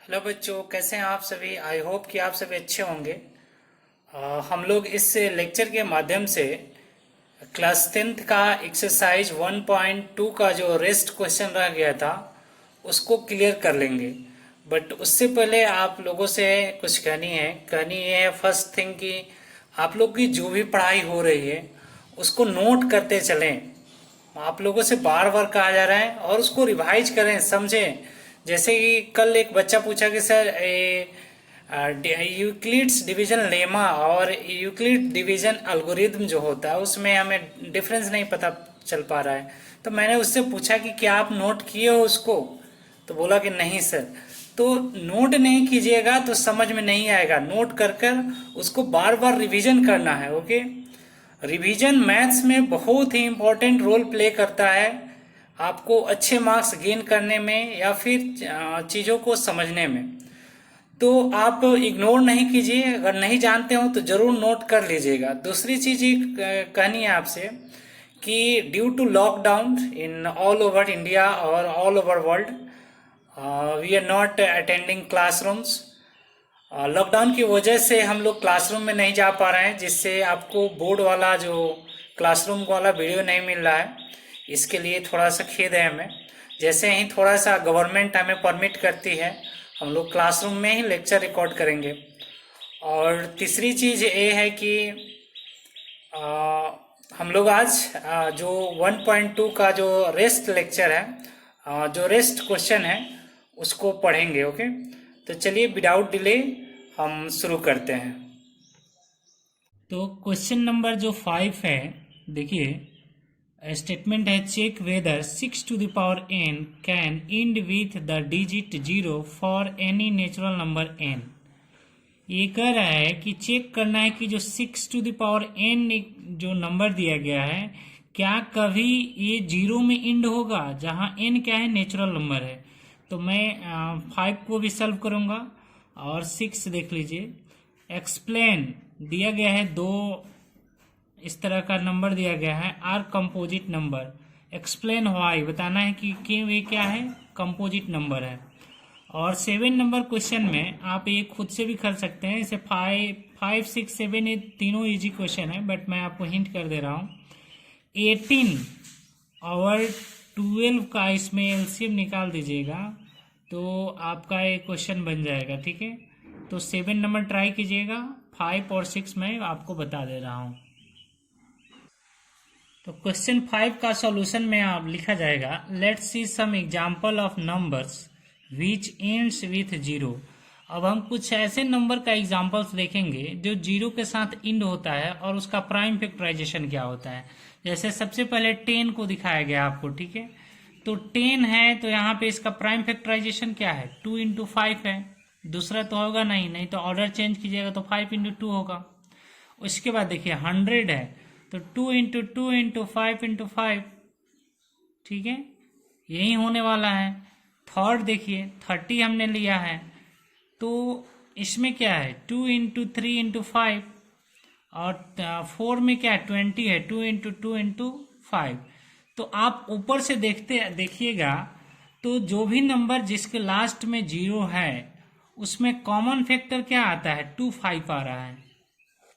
Hello बच्चों, कैसे हैं आप सभी। आई होप कि आप सभी अच्छे होंगे। हम लोग इस लेक्चर के माध्यम से क्लास 10th का एक्सरसाइज 1.2 का जो रेस्ट क्वेश्चन रह गया था उसको क्लियर कर लेंगे। बट उससे पहले आप लोगों से कुछ कहनी ये है फर्स्ट थिंग कि आप लोग की जो भी पढ़ाई हो रही है उसको नोट करते चलें। आप लोगों से बार बार कहा जा रहा है और उसको रिवाइज करें, समझें। जैसे कि कल एक बच्चा पूछा कि सर यूक्लिड्स डिवीजन लेमा और यूक्लिड डिवीजन एल्गोरिथम जो होता है उसमें हमें डिफरेंस नहीं पता चल पा रहा है। तो मैंने उससे पूछा कि क्या आप नोट किए हो उसको, तो बोला कि नहीं सर। तो नोट नहीं कीजिएगा तो समझ में नहीं आएगा। नोट कर कर उसको बार बार रिवीजन करना है। ओके, रिवीजन मैथ्स में बहुत ही इम्पोर्टेंट रोल प्ले करता है आपको अच्छे मार्क्स गेन करने में या फिर चीज़ों को समझने में। तो आप इग्नोर नहीं कीजिए, अगर नहीं जानते हो तो ज़रूर नोट कर लीजिएगा। दूसरी चीज़ ये कहनी है आपसे कि due to lockdown in all over India और all over world we are not attending classrooms. Lockdown की वजह से हम लोग क्लासरूम में नहीं जा पा रहे हैं, जिससे आपको बोर्ड वाला जो क्लासरूम वाला वीडियो नहीं मिल रहा है। इसके लिए थोड़ा सा खेद है हमें। जैसे ही थोड़ा सा गवर्नमेंट हमें परमिट करती है हम लोग क्लासरूम में ही लेक्चर रिकॉर्ड करेंगे। और तीसरी चीज़ ये है कि हम लोग आज जो 1.2 का जो रेस्ट लेक्चर है, जो रेस्ट क्वेश्चन है उसको पढ़ेंगे। ओके, तो चलिए विदाउट डिले हम शुरू करते हैं। तो क्वेश्चन नंबर जो 5 है, देखिए स्टेटमेंट है check whether 6 to the power n can end with the digit 0 for any natural number n। ये कह रहा है कि चेक करना है कि जो 6 to the power n जो नंबर दिया गया है क्या कभी ये 0 में एंड होगा, जहां n क्या है, नेचुरल नंबर है। तो मैं 5 को भी सॉल्व करूंगा और 6 देख लीजिए। एक्सप्लेन दिया गया है, दो इस तरह का नंबर दिया गया है, are composite number. Explain why, बताना है कि क्यों ये क्या है, कंपोजिट नंबर है। और 7 नंबर क्वेश्चन में आप ये खुद से भी कर सकते हैं। इसे 5, 6, 7 ये तीनों इजी क्वेश्चन है, बट मैं आपको हिंट कर दे रहा हूँ। 18 और 12 का इसमें एलसीएम निकाल दीजिएगा तो आपका ये क्वेश्चन बन जाएगा। ठीक है, तो 7 नंबर ट्राई कीजिएगा, 5 और 6 मैं आपको बता दे रहा हूँ। तो क्वेश्चन 5 का सॉल्यूशन में आप लिखा जाएगा let's see some example of numbers which ends with 0। अब हम कुछ ऐसे नंबर का एग्जांपल्स देखेंगे जो 0 के साथ एंड होता है और उसका प्राइम फैक्टराइजेशन क्या होता है। जैसे सबसे पहले 10 को दिखाया गया आपको। ठीक है, तो 10 है तो यहाँ पे इसका प्राइम फैक्टराइजेशन क्या है, 2 into 5 है। दूसरा तो होगा नहीं, नहीं तो ऑर्डर चेंज कीजिएगा तो 5 into 2 होगा। उसके बाद देखिए 100 है तो 2 into 2 into 5 into 5। ठीक है, यही होने वाला है। थर्ड देखिए 30 हमने लिया है तो इसमें क्या है, 2 into 3 into 5। और 4 में क्या है, 20 है, 2 into 2 into 5। तो आप ऊपर से देखिएगा तो जो भी नंबर जिसके लास्ट में 0 है उसमें कॉमन फैक्टर क्या आता है, 2 5 आ रहा है,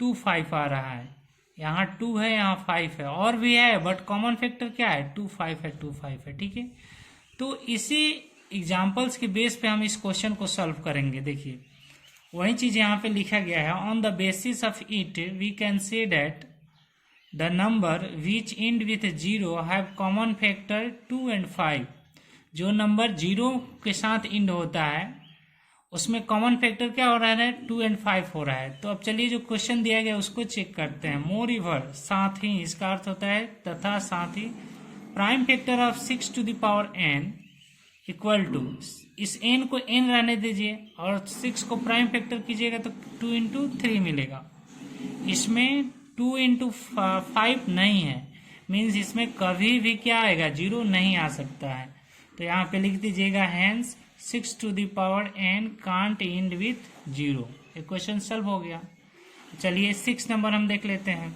2 5 आ रहा है। यहाँ 2 है, यहाँ 5 है, और भी है बट कॉमन फैक्टर क्या है, 2 5 है, 2 5 है। ठीक है, तो इसी एग्जाम्पल्स के बेस पे हम इस क्वेश्चन को सॉल्व करेंगे। देखिए वही चीज यहाँ पे लिखा गया है, on the basis of it we can say that the number which end with 0 have common factor 2 and 5। जो नंबर 0 के साथ एंड होता है उसमें कॉमन फैक्टर क्या हो रहा है, 2 and 5 हो रहा है। तो अब चलिए जो क्वेश्चन दिया गया उसको चेक करते हैं। मोर इवर, साथ ही, इसका अर्थ होता है तथा, साथ ही। Prime factor of 6 to the power n equal to, इस n को n रहने दीजिए और 6 को प्राइम फैक्टर कीजिएगा तो 2 into 3 मिलेगा। इसमें 2 into 5 नहीं है, मीन्स इसमें कभी भी क्या आएगा, 0 नहीं आ सकता है। तो यहाँ पे लिख दीजिएगा hence 6 to the power n can't end with 0। ये क्वेश्चन सॉल्व हो गया। चलिए 6 नंबर हम देख लेते हैं।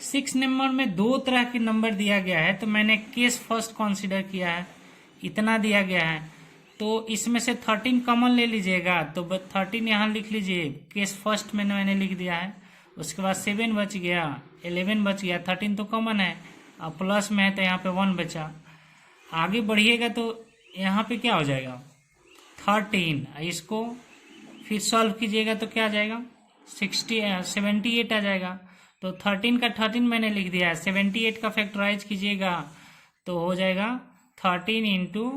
6 नंबर में दो तरह के नंबर दिया गया है, तो मैंने केस फर्स्ट कंसीडर किया है, इतना दिया गया है। तो इसमें से 13 कॉमन ले लीजिएगा, तो 13 यहाँ लिख लीजिए, केस फर्स्ट में मैंने लिख दिया है। उसके बाद 7 बच गया, 11 बच गया, 13 तो कॉमन है, अब प्लस में है तो यहाँ पे 1 बचा। आगे बढ़िएगा तो यहाँ पे क्या हो जाएगा 13, इसको फिर सॉल्व कीजिएगा तो क्या आ जाएगा 78 आ जाएगा। तो 13 का 13 मैंने लिख दिया है, 78 का फैक्टराइज कीजिएगा तो हो जाएगा 13 इंटू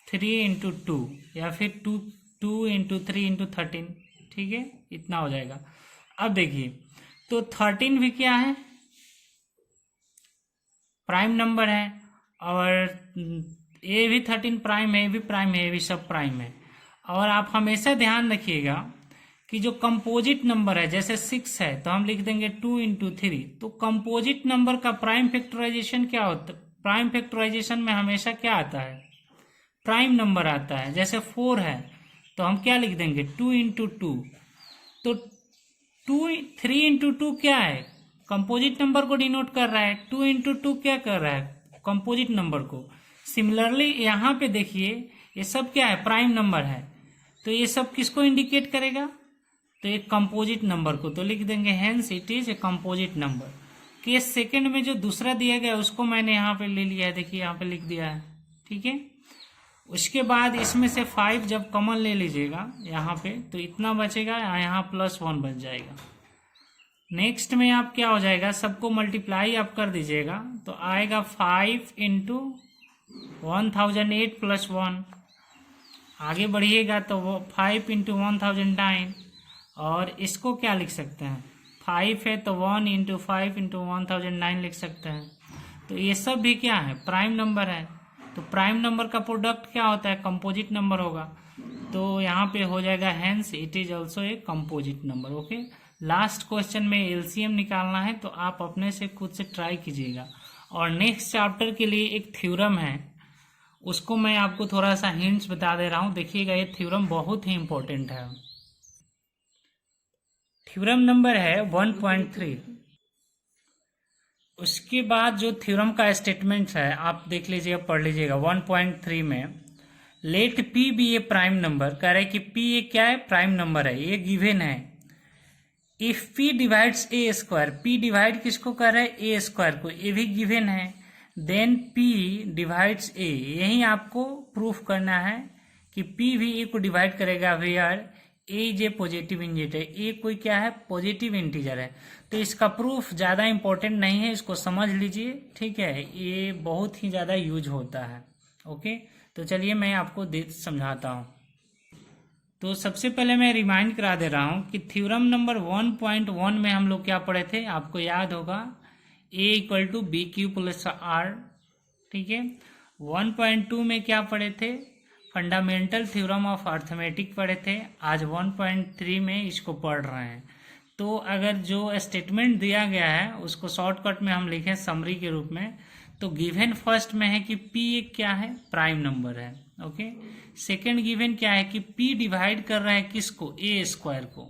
3 इंटू 2 या फिर 2 इंटू 3 इंटू 13, ठीक है, इतना हो जाएगा। अब देखिए तो 13 भी क्या है, प्राइम नंबर है, और ये भी 13 प्राइम है, ये भी प्राइम है, ये भी सब प्राइम है। और आप हमेशा ध्यान रखिएगा कि जो कंपोजिट नंबर है, जैसे 6 है तो हम लिख देंगे 2 इंटू 3, तो कंपोजिट नंबर का प्राइम फैक्टराइजेशन क्या होता है, प्राइम फैक्टराइजेशन में हमेशा क्या आता है, प्राइम नंबर आता है। जैसे 4 है तो हम क्या लिख देंगे 2 इंटू 2, तो 3 इंटू 2 क्या है, कंपोजिट नंबर को डिनोट कर रहा है, 2 इंटू 2 क्या कर रहा है, कंपोजिट नंबर को। सिमिलरली यहाँ पे देखिए ये सब क्या है, प्राइम नंबर है, तो ये सब किसको इंडिकेट करेगा, तो एक कंपोजिट नंबर को, तो लिख देंगे hence it is a composite number. Case second में जो दूसरा दिया गया उसको मैंने यहाँ पे ले लिया है, देखिए यहाँ पे लिख दिया है, ठीक है। उसके बाद इसमें से 5 जब कॉमन ले लीजिएगा यहाँ पे तो इतना बचेगा, यहाँ +1 बच जाएगा। नेक्स्ट में आप क्या हो जाएगा, सबको मल्टीप्लाई आप कर दीजिएगा तो आएगा 5 इंटू 1008 + 1। आगे बढ़िएगा तो वो 5 इंटू 1009, और इसको क्या लिख सकते हैं, 5 है तो 1 इंटू 5 इंटू 1009 लिख सकते हैं। तो ये सब भी क्या है, प्राइम नंबर है। तो प्राइम नंबर का प्रोडक्ट क्या होता है, कंपोजिट नंबर होगा, तो यहाँ पे हो जाएगा hence it is also a composite number. Okay, last question में एलसीएम निकालना है तो आप अपने से खुद से ट्राई कीजिएगा। और नेक्स्ट चैप्टर के लिए एक थ्योरम है, उसको मैं आपको थोड़ा सा हिंट्स बता दे रहा हूँ, देखिएगा ये थ्योरम बहुत ही इंपॉर्टेंट है। थ्योरम नंबर है 1.3। उसके बाद जो थ्योरम का स्टेटमेंट है आप देख लीजिएगा, पढ़ लीजिएगा। 1.3 में लेट पी बी ए प्राइम नंबर, कह रहे कि पी ए क्या है, प्राइम नंबर है, ये गिवन है। If P divides A square, P divide किसको कर रहा है, ए स्क्वायर को, ये भी गिवन है। देन पी डिवाइड्स ए, यही आपको प्रूफ करना है कि पी भी ए को डिवाइड करेगा, where a is a positive integer, a कोई क्या है, पॉजिटिव इंटीजर है। तो इसका प्रूफ ज़्यादा इंपॉर्टेंट नहीं है, इसको समझ लीजिए, ठीक है, ये बहुत ही ज़्यादा यूज होता है। ओके, तो चलिए मैं आपको समझाता हूँ। तो सबसे पहले मैं रिमाइंड करा दे रहा हूँ कि थ्योरम नंबर 1.1 में हम लोग क्या पढ़े थे, आपको याद होगा, a = BQ + R, ठीक है। 1.2 में क्या पढ़े थे, फंडामेंटल थ्योरम ऑफ अर्थमेटिक पढ़े थे। आज 1.3 में इसको पढ़ रहे हैं। तो अगर जो स्टेटमेंट दिया गया है उसको शॉर्टकट में हम लिखें समरी के रूप में, तो गिवन फर्स्ट में है कि p एक क्या है, प्राइम नंबर है। ओके, सेकंड गिवन क्या है कि p डिवाइड कर रहा है किसको, ए स्क्वायर को,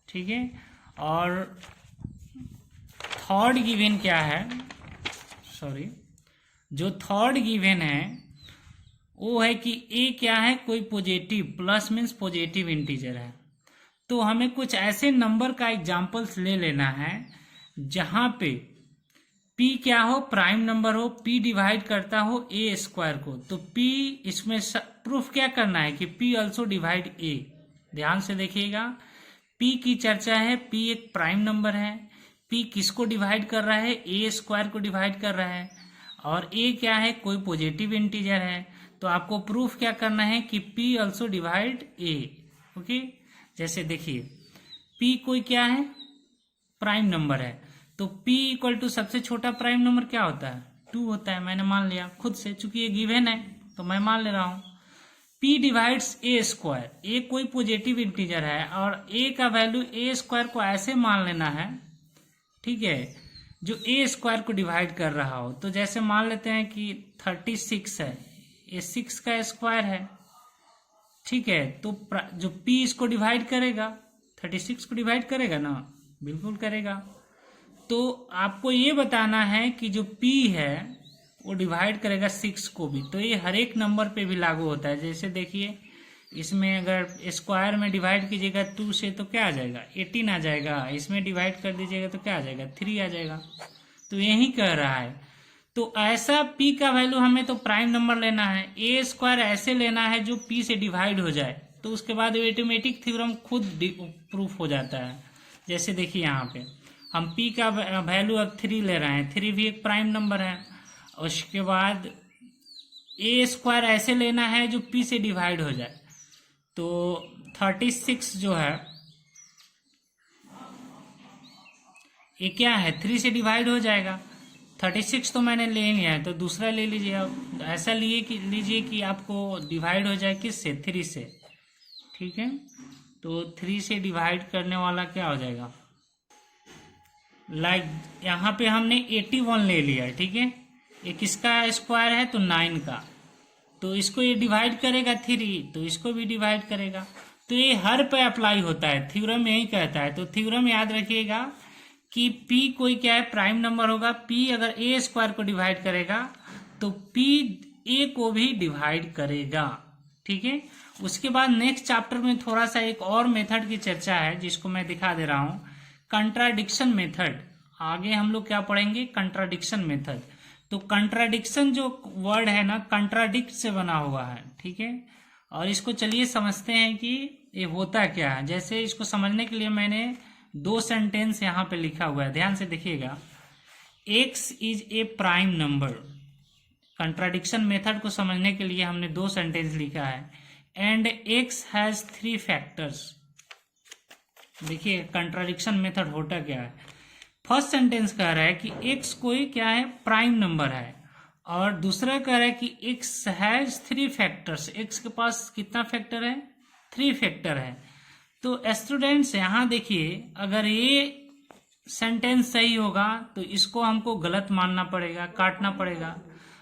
ठीक है। और थर्ड गिवन क्या है, सॉरी, जो थर्ड गिवन है वो है कि ए क्या है, कोई positive, plus means positive integer है। तो हमें कुछ ऐसे नंबर का एग्जांपल्स ले लेना है जहां पे p क्या हो, प्राइम नंबर हो, p डिवाइड करता हो ए स्क्वायर को। तो p इसमें प्रूफ क्या करना है कि p ऑल्सो डिवाइड a। ध्यान से देखिएगा, p की चर्चा है, p एक प्राइम नंबर है, p किसको डिवाइड कर रहा है, ए स्क्वायर को डिवाइड कर रहा है, और a क्या है, कोई पॉजिटिव इंटीजर है। तो आपको प्रूफ क्या करना है कि p also divide a। Okay, जैसे देखिए p कोई क्या है, प्राइम नंबर है, तो p = सबसे छोटा प्राइम नंबर क्या होता है, 2 होता है। मैंने मान लिया खुद से, चूंकि ये गिवन है तो मैं मान ले रहा हूं। p डिवाइड्स ए स्क्वायर, ए कोई पॉजिटिव इंटीजर है और a का वैल्यू ए स्क्वायर को ऐसे मान लेना है, ठीक है, जो ए स्क्वायर को डिवाइड कर रहा हो। तो जैसे मान लेते हैं कि 36 है, ये 6 का स्क्वायर है, ठीक है। तो जो p इसको डिवाइड करेगा, 36 को डिवाइड करेगा ना, बिल्कुल करेगा। तो आपको ये बताना है कि जो p है वो डिवाइड करेगा 6 को भी। तो ये हर एक नंबर पे भी लागू होता है। जैसे देखिए इसमें अगर स्क्वायर में डिवाइड कीजिएगा 2 से तो क्या आ जाएगा 18 आ जाएगा, इसमें डिवाइड कर दीजिएगा तो क्या आ जाएगा 3 आ जाएगा। तो यही कह रहा है। तो ऐसा p का वैल्यू हमें तो प्राइम नंबर लेना है, ए स्क्वायर ऐसे लेना है जो p से डिवाइड हो जाए, तो उसके बाद ऑटोमेटिक थ्योरम खुद प्रूफ हो जाता है। जैसे देखिए यहाँ पे हम p का वैल्यू अब 3 ले रहे हैं, 3 भी एक प्राइम नंबर है। उसके बाद ए स्क्वायर ऐसे लेना है जो p से डिवाइड हो जाए, तो 36 जो है ये क्या है 3 से डिवाइड हो जाएगा। 36 तो मैंने ले लिया है, तो दूसरा ले लीजिए। अब ऐसा लीजिए कि आपको डिवाइड हो जाए किससे 3 से, ठीक है। तो 3 से डिवाइड करने वाला क्या हो जाएगा, लाइक यहाँ पे हमने 81 ले लिया, ठीक है। ये किसका स्क्वायर है तो 9 का, तो इसको ये डिवाइड करेगा 3, तो इसको भी डिवाइड करेगा। तो ये हर पे अप्लाई होता है, थ्योरम यही कहता है। तो थ्योरम याद रखिएगा कि p कोई क्या है प्राइम नंबर होगा, p अगर a स्क्वायर को डिवाइड करेगा तो p a को भी डिवाइड करेगा, ठीक है। उसके बाद नेक्स्ट चैप्टर में थोड़ा सा एक और मेथड की चर्चा है जिसको मैं दिखा दे रहा हूं, कंट्राडिक्शन मेथड। आगे हम लोग क्या पढ़ेंगे, कंट्राडिक्शन मेथड। तो कंट्राडिक्शन जो वर्ड है ना कंट्राडिक्ट से बना हुआ है, ठीक है। और इसको चलिए समझते हैं कि ये होता क्या है। जैसे इसको समझने के लिए मैंने 2 सेंटेंस यहाँ पे लिखा हुआ है, ध्यान से देखिएगा। x is a prime number. Contradiction method को समझने के लिए हमने 2 सेंटेंस लिखा है। And x has 3 factors. देखिए कंट्राडिक्शन मेथड होता क्या है। फर्स्ट सेंटेंस कह रहा है कि x कोई क्या है प्राइम नंबर है, और दूसरा कह रहा है कि x हैज 3 फैक्टर्स। x के पास कितना फैक्टर है 3 फैक्टर है। तो स्टूडेंट्स यहाँ देखिए, अगर ये सेंटेंस सही होगा तो इसको हमको गलत मानना पड़ेगा, काटना पड़ेगा।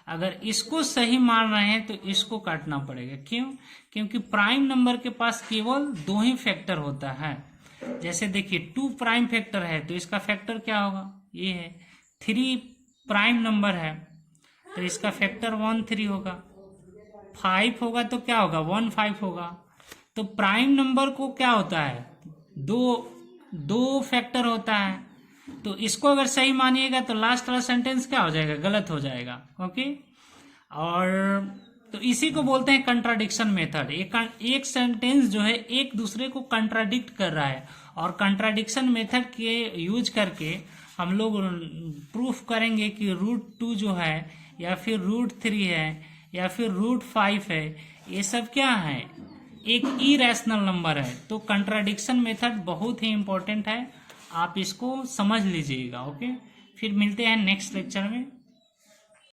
अगर इसको सही मान रहे हैं तो इसको काटना पड़ेगा। क्यों? क्योंकि प्राइम नंबर के पास केवल 2 ही फैक्टर होता है। जैसे देखिए 2 प्राइम फैक्टर है तो इसका फैक्टर क्या होगा, ये है। 3 प्राइम नंबर है तो इसका फैक्टर 1 3 होगा। 5 होगा तो क्या होगा 1 5 होगा। तो प्राइम नंबर को क्या होता है, दो फैक्टर होता है। तो इसको अगर सही मानिएगा तो लास्ट वाला सेंटेंस क्या हो जाएगा, गलत हो जाएगा। ओके, और तो इसी को बोलते हैं कंट्राडिक्शन मेथड। एक सेंटेंस जो है एक दूसरे को कंट्राडिक्ट कर रहा है, और कंट्राडिक्शन मेथड के यूज करके हम लोग प्रूफ करेंगे कि √2 जो है, या फिर √3 है, या फिर √5 है, ये सब क्या है, एक इरेशनल नंबर है। तो कंट्राडिक्शन मेथड बहुत ही इंपॉर्टेंट है, आप इसको समझ लीजिएगा। ओके, फिर मिलते हैं नेक्स्ट लेक्चर में।